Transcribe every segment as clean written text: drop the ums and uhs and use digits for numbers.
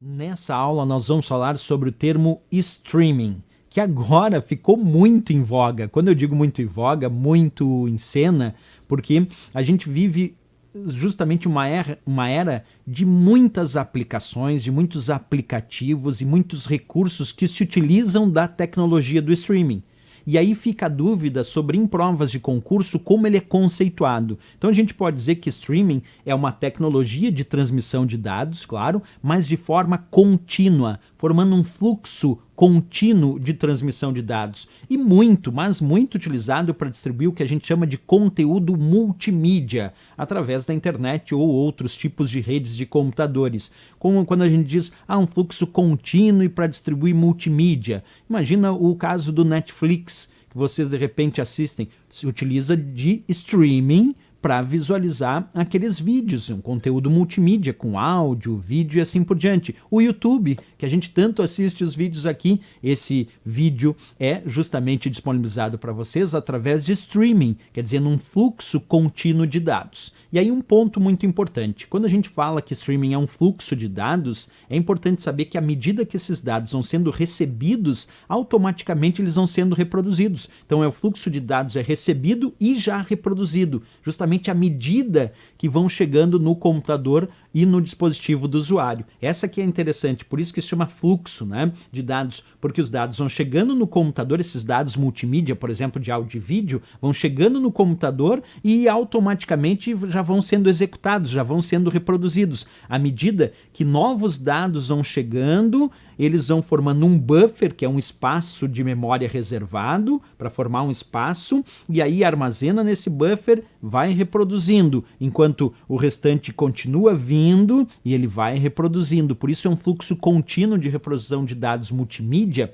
Nessa aula nós vamos falar sobre o termo streaming, que agora ficou muito em voga. Quando eu digo muito em voga, muito em cena, porque a gente vive justamente uma era de muitas aplicações, de muitos aplicativos e muitos recursos que se utilizam da tecnologia do streaming. E aí fica a dúvida sobre, em provas de concurso, como ele é conceituado. Então a gente pode dizer que streaming é uma tecnologia de transmissão de dados, claro, mas de forma contínua, formando um fluxo contínuo de transmissão de dados. E mas muito utilizado para distribuir o que a gente chama de conteúdo multimídia, através da internet ou outros tipos de redes de computadores. Como quando a gente diz, um fluxo contínuo para distribuir multimídia. Imagina o caso do Netflix, que vocês de repente assistem, se utiliza de streaming para visualizar aqueles vídeos, um conteúdo multimídia com áudio, vídeo e assim por diante. O YouTube, que a gente tanto assiste os vídeos aqui, esse vídeo é justamente disponibilizado para vocês através de streaming, quer dizer, num fluxo contínuo de dados. E aí um ponto muito importante, quando a gente fala que streaming é um fluxo de dados, é importante saber que à medida que esses dados vão sendo recebidos, automaticamente eles vão sendo reproduzidos. Então o fluxo de dados é recebido e já reproduzido, justamente à medida que vão chegando no computador e no dispositivo do usuário. Essa que é interessante, por isso que se chama fluxo, né, de dados, porque os dados vão chegando no computador, esses dados multimídia, por exemplo, de áudio e vídeo, vão chegando no computador e automaticamente já vão sendo executados, já vão sendo reproduzidos. À medida que novos dados vão chegando, eles vão formando um buffer, que é um espaço de memória reservado, para formar um espaço, e aí armazena nesse buffer, vai reproduzindo, enquanto o restante continua vindo e ele vai reproduzindo. Por isso é um fluxo contínuo de reprodução de dados multimídia,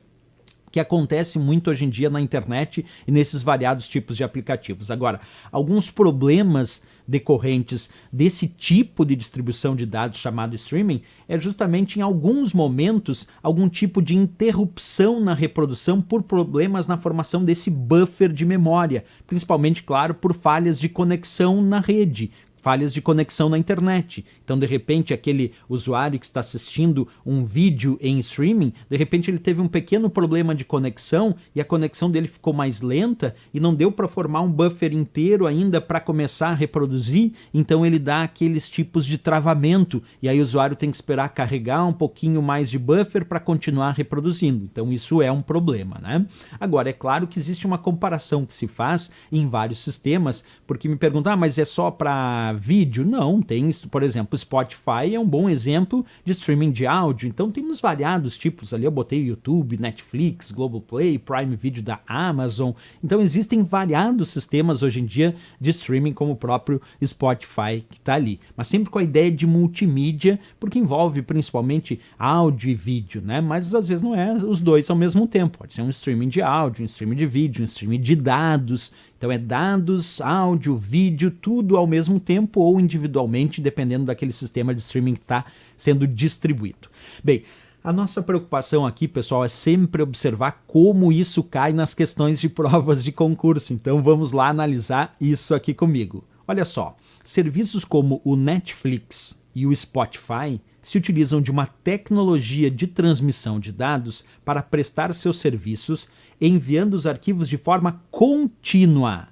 que acontece muito hoje em dia na internet e nesses variados tipos de aplicativos. Agora, alguns problemas decorrentes desse tipo de distribuição de dados chamado streaming é justamente em alguns momentos algum tipo de interrupção na reprodução por problemas na formação desse buffer de memória, principalmente, claro, por falhas de conexão na rede, falhas de conexão na internet. Então, de repente, aquele usuário que está assistindo um vídeo em streaming, de repente ele teve um pequeno problema de conexão e a conexão dele ficou mais lenta e não deu para formar um buffer inteiro ainda para começar a reproduzir, então ele dá aqueles tipos de travamento e aí o usuário tem que esperar carregar um pouquinho mais de buffer para continuar reproduzindo. Então isso é um problema, né? Agora, é claro que existe uma comparação que se faz em vários sistemas, porque me perguntam, mas é só para vídeo? Não, tem, por exemplo, o Spotify é um bom exemplo de streaming de áudio, então temos variados tipos ali, eu botei YouTube, Netflix, Globoplay, Prime Video da Amazon, então existem variados sistemas hoje em dia de streaming como o próprio Spotify que está ali, mas sempre com a ideia de multimídia, porque envolve principalmente áudio e vídeo, né? Mas às vezes não é os dois ao mesmo tempo, pode ser um streaming de áudio, um streaming de vídeo, um streaming de dados. Então é dados, áudio, vídeo, tudo ao mesmo tempo ou individualmente, dependendo daquele sistema de streaming que está sendo distribuído. Bem, a nossa preocupação aqui, pessoal, é sempre observar como isso cai nas questões de provas de concurso. Então vamos lá analisar isso aqui comigo. Olha só, serviços como o Netflix e o Spotify se utilizam de uma tecnologia de transmissão de dados para prestar seus serviços, enviando os arquivos de forma contínua.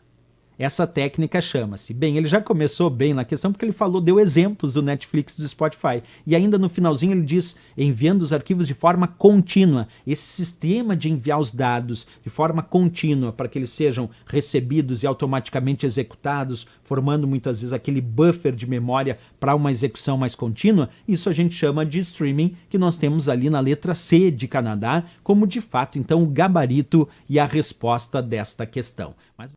Essa técnica chama-se. Bem, ele já começou bem na questão porque ele deu exemplos do Netflix e do Spotify. E ainda no finalzinho ele diz, enviando os arquivos de forma contínua. Esse sistema de enviar os dados de forma contínua para que eles sejam recebidos e automaticamente executados, formando muitas vezes aquele buffer de memória para uma execução mais contínua, isso a gente chama de streaming, que nós temos ali na letra C de Canadá, como de fato, então, o gabarito e a resposta desta questão. Mas